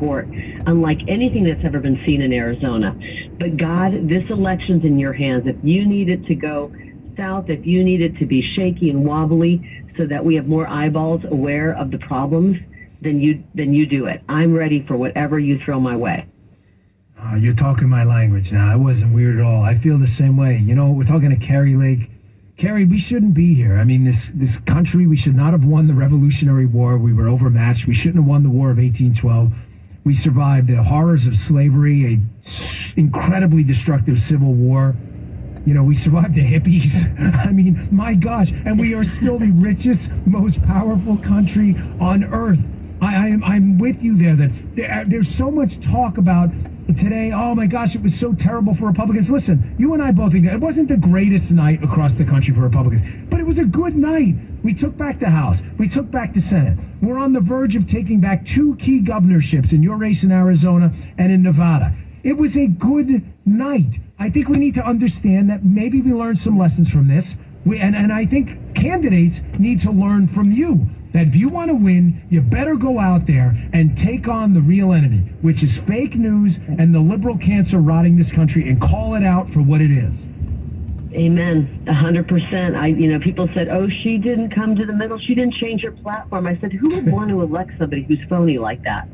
support unlike anything that's ever been seen in Arizona. But God, this election's in your hands. If you need it to go south, if you need it to be shaky and wobbly so that we have more eyeballs aware of the problems, then you do it. I'm ready for whatever you throw my way. You're talking my language now. I wasn't weird at all. I feel the same way. You know, we're talking to Carrie Lake. Carrie, we shouldn't be here. I mean, this country, we should not have won the Revolutionary War. We were overmatched. We shouldn't have won the War of 1812. We survived the horrors of slavery, a incredibly destructive civil war. You know, we survived the hippies. I mean, my gosh. And we are still the richest, most powerful country on earth. I'm with you there that there's so much talk about today. Oh my gosh, it was so terrible for Republicans. Listen, you and I both think it wasn't the greatest night across the country for Republicans, but it was a good night. We took back the House. We took back the Senate. We're on the verge of taking back 2 key governorships in your race in Arizona and in Nevada. It was a good night. I think we need to understand that maybe we learned some lessons from this. And I think candidates need to learn from you. That if you want to win, you better go out there and take on the real enemy, which is fake news and the liberal cancer rotting this country, and call it out for what it is. Amen. 100%. People said, oh, she didn't come to the middle. She didn't change her platform. I said, who would want to elect somebody who's phony like that?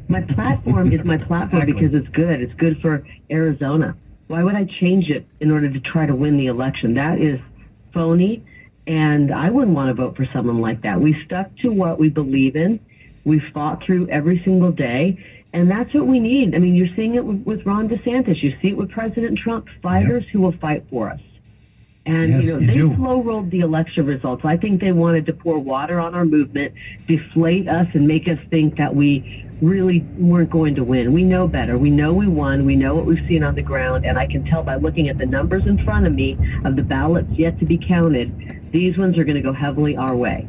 My platform is my platform because it's good. It's good for Arizona. Why would I change it in order to try to win the election? That is phony. And I wouldn't want to vote for someone like that. We stuck to what we believe in. We fought through every single day. And that's what we need. I mean, you're seeing it with Ron DeSantis. You see it with President Trump, fighters who will fight for us. And, yes, they slow-rolled the election results. I think they wanted to pour water on our movement, deflate us, and make us think that we really weren't going to win. We know better. We know we won. We know what we've seen on the ground. And I can tell by looking at the numbers in front of me of the ballots yet to be counted, these ones are going to go heavily our way.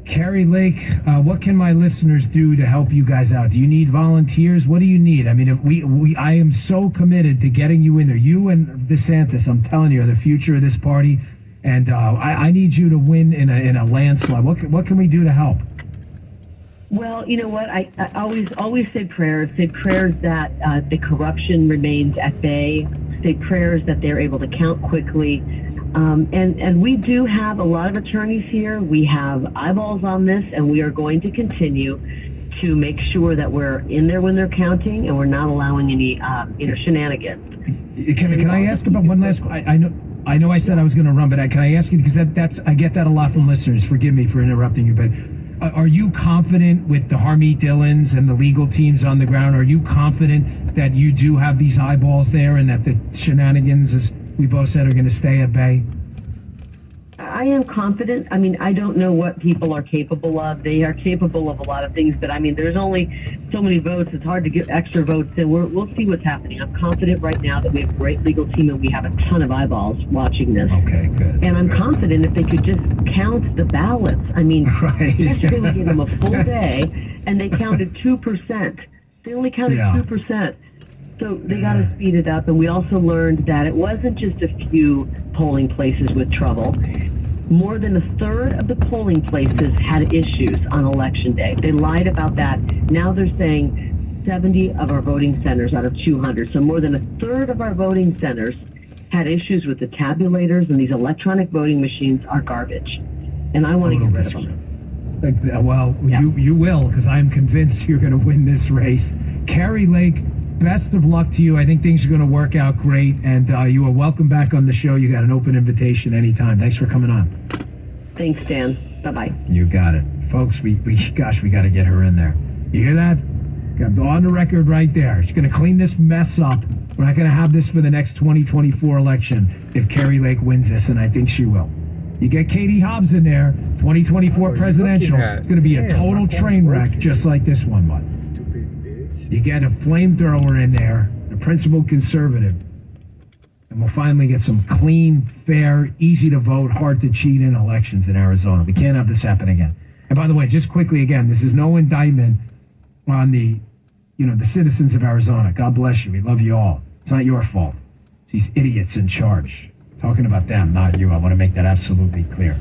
Carrie Lake, what can my listeners do to help you guys out? Do you need volunteers? What do you need? I mean, if I am so committed to getting you in there. You and DeSantis, I'm telling you, are the future of this party. And I need you to win in a landslide. What can we do to help? Well, you know what? I always say prayers. Say prayers that the corruption remains at bay. Say prayers that they're able to count quickly. And we do have a lot of attorneys here. We have eyeballs on this, and we are going to continue to make sure that we're in there when they're counting, and we're not allowing any shenanigans. Can I ask about one last? I know I said I was going to run, but can I ask you, because I get that a lot from listeners. Forgive me for interrupting you, but are you confident with the Harmeet Dillons and the legal teams on the ground? Are you confident that you do have these eyeballs there, and that the shenanigans, as we both said, are going to stay at bay? I am confident. I mean, I don't know what people are capable of. They are capable of a lot of things, but I mean, there's only so many votes. It's hard to get extra votes in. We'll see what's happening. I'm confident right now that we have a great legal team and we have a ton of eyeballs watching this. Okay, good. And I'm confident if they could just count the ballots. I mean, yesterday we gave them a full day and they counted 2%. They only counted 2%. So they got to speed it up. And we also learned that it wasn't just a few polling places with trouble. More than a third of the polling places had issues on election day. They lied about that. Now they're saying 70 of our voting centers out of 200. So more than a third of our voting centers had issues with the tabulators, and these electronic voting machines are garbage. And I want to get rid of them. Well, you will, because I'm convinced you're going to win this race. Carrie Lake, best of luck to you. I think things are going to work out great, and you are welcome back on the show. You got an open invitation anytime. Thanks for coming on. Thanks, Dan. Bye-bye. You got it. Folks, we got to get her in there. You hear that? Got on the record right there. She's going to clean this mess up. We're not going to have this for the next 2024 election if Carrie Lake wins this, and I think she will. You get Katie Hobbs in there, 2024 presidential. It's going to be a total train wreck, just like this one was. You get a flamethrower in there, a principled conservative, and we'll finally get some clean, fair, easy to vote, hard to cheat in elections in Arizona. We can't have this happen again. And by the way, just quickly again, this is no indictment on the citizens of Arizona. God bless you. We love you all. It's not your fault. It's these idiots in charge. Talking about them, not you. I want to make that absolutely clear.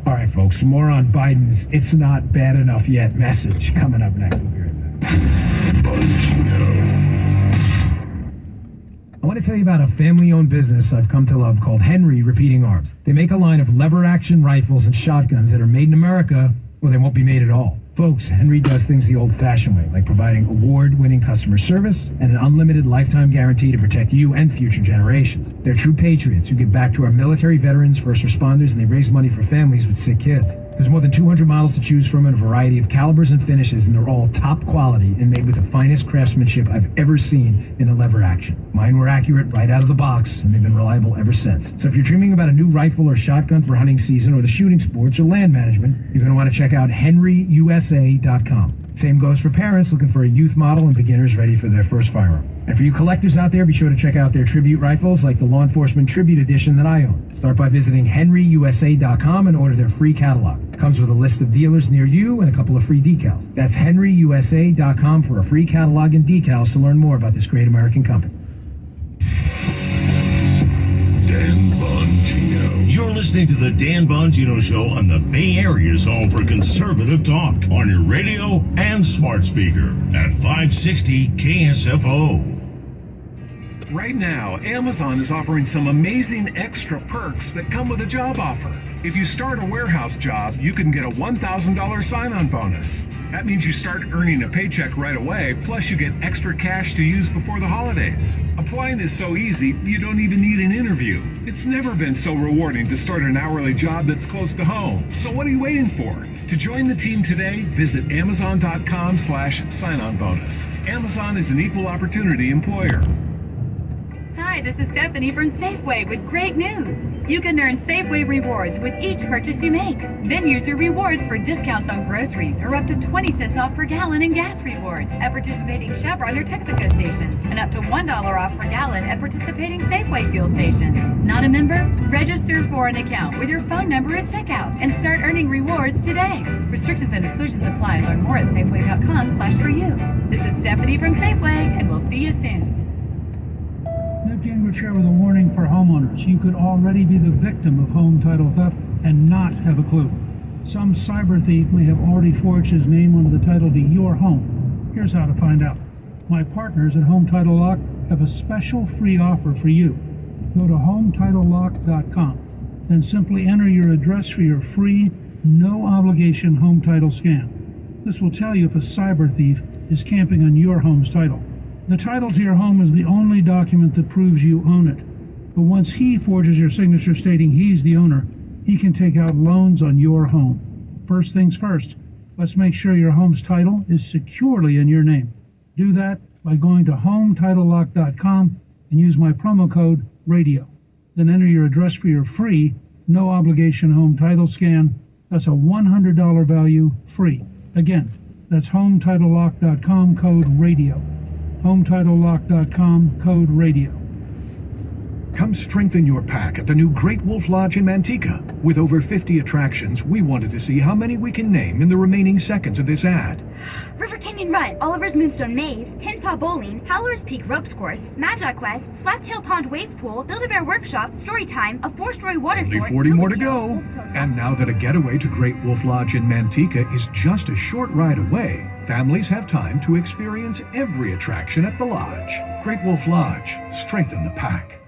All right, folks, more on Biden's "it's not bad enough yet" message coming up next. We'll be right back. want to tell you about a family-owned business I've come to love called Henry Repeating Arms. They make a line of lever-action rifles and shotguns that are made in America, or they won't be made at all. Folks, Henry does things the old-fashioned way, like providing award-winning customer service and an unlimited lifetime guarantee to protect you and future generations. They're true patriots who give back to our military veterans, first responders, and they raise money for families with sick kids. There's more than 200 models to choose from in a variety of calibers and finishes, and they're all top quality and made with the finest craftsmanship I've ever seen in a lever action. Mine were accurate right out of the box, and they've been reliable ever since. So if you're dreaming about a new rifle or shotgun for hunting season or the shooting sports or land management, you're going to want to check out henryusa.com. Same goes for parents looking for a youth model and beginners ready for their first firearm. And for you collectors out there, be sure to check out their tribute rifles like the Law Enforcement Tribute Edition that I own. Start by visiting henryusa.com and order their free catalog. It comes with a list of dealers near you and a couple of free decals. That's henryusa.com for a free catalog and decals to learn more about this great American company. Dan Bongino. You're listening to the Dan Bongino Show on the Bay Area's home for conservative talk on your radio and smart speaker at 560 KSFO. Right now, Amazon is offering some amazing extra perks that come with a job offer. If you start a warehouse job, you can get a $1,000 sign-on bonus. That means you start earning a paycheck right away, plus you get extra cash to use before the holidays. Applying is so easy, you don't even need an interview. It's never been so rewarding to start an hourly job that's close to home. So what are you waiting for? To join the team today, visit amazon.com/sign-on bonus. Amazon is an equal opportunity employer. Hi, this is Stephanie from Safeway with great news. You can earn Safeway rewards with each purchase you make. Then use your rewards for discounts on groceries or up to 20 cents off per gallon in gas rewards at participating Chevron or Texaco stations and up to $1 off per gallon at participating Safeway fuel stations. Not a member? Register for an account with your phone number at checkout and start earning rewards today. Restrictions and exclusions apply. Learn more at safeway.com/for-you. This is Stephanie from Safeway, and we'll see you soon. Would share with a warning for homeowners. You could already be the victim of home title theft and not have a clue. Some cyber thief may have already forged his name onto the title to your home. Here's how to find out. My partners at Home Title Lock have a special free offer for you. Go to HomeTitleLock.com, then simply enter your address for your free, no-obligation home title scan. This will tell you if a cyber thief is camping on your home's title. The title to your home is the only document that proves you own it. But once he forges your signature stating he's the owner, he can take out loans on your home. First things first, let's make sure your home's title is securely in your name. Do that by going to HomeTitleLock.com and use my promo code RADIO. Then enter your address for your free, no-obligation home title scan. That's a $100 value free. Again, that's HomeTitleLock.com, code RADIO. HomeTitleLock.com, code RADIO. Come strengthen your pack at the new Great Wolf Lodge in Manteca. With over 50 attractions, we wanted to see how many we can name in the remaining seconds of this ad. River Canyon Run, Oliver's Moonstone Maze, Tin Paw Bowling, Howler's Peak Ropes Course, Magi Quest, Slaptail Pond Wave Pool, Build-A-Bear Workshop, Storytime, a 4-story water Only fort, 40 more to go. And now that a getaway to Great Wolf Lodge in Manteca is just a short ride away, families have time to experience every attraction at the lodge. Great Wolf Lodge, strengthen the pack.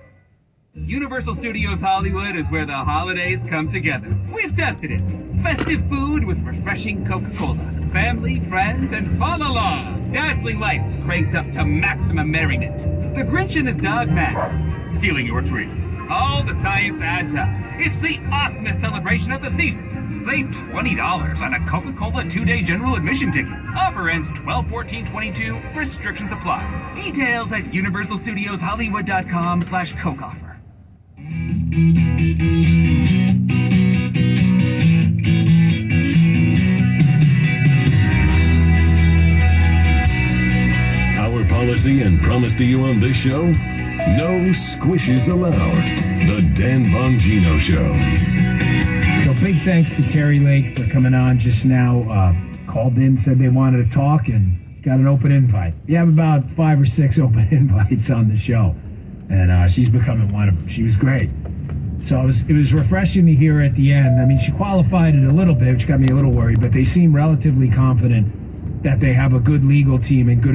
Universal Studios Hollywood is where the holidays come together. We've tested it. Festive food with refreshing Coca-Cola. Family, friends, and fun along. Dazzling lights cranked up to maximum merriment. The Grinch and his dog Max stealing your tree. All the science adds up. It's the awesomest celebration of the season. Save $20 on a Coca-Cola 2-day general admission ticket. Offer ends 12/14/22. Restrictions apply. Details at universalstudioshollywood.com/Coke offer. Our policy and promise to you on this show? No squishes allowed. The Dan Bongino Show. So big thanks to Carrie Lake for coming on just now. Called in, said they wanted to talk, and got an open invite. We have about 5 or 6 open invites on the show. And she's becoming one of them. She was great. So it was refreshing to hear at the end. I mean, she qualified it a little bit, which got me a little worried, but they seem relatively confident that they have a good legal team and good